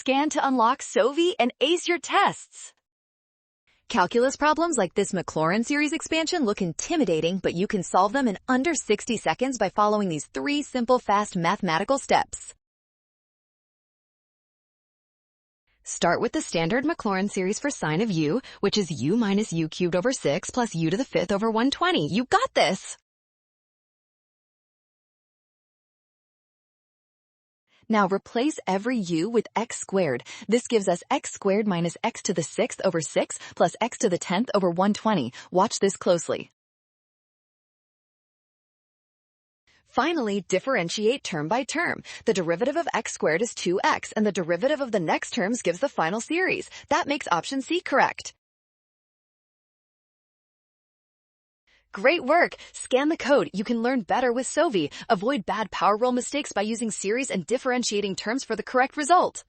Scan to unlock SOVI and ace your tests. Calculus problems like this Maclaurin series expansion look intimidating, but you can solve them in under 60 seconds by following these 3 simple, fast mathematical steps. Start with the standard Maclaurin series for sine of u, which is u minus u cubed over 6 plus u to the 5th over 120. You got this! Now replace every u with x squared. This gives us x squared minus x to the 6th over 6 plus x to the 10th over 120. Watch this closely. Finally, differentiate term by term. The derivative of x squared is 2x, and the derivative of the next terms gives the final series. That makes option C correct. Great work! Scan the code. You can learn better with SOVI. Avoid bad power rule mistakes by using series and differentiating terms for the correct result.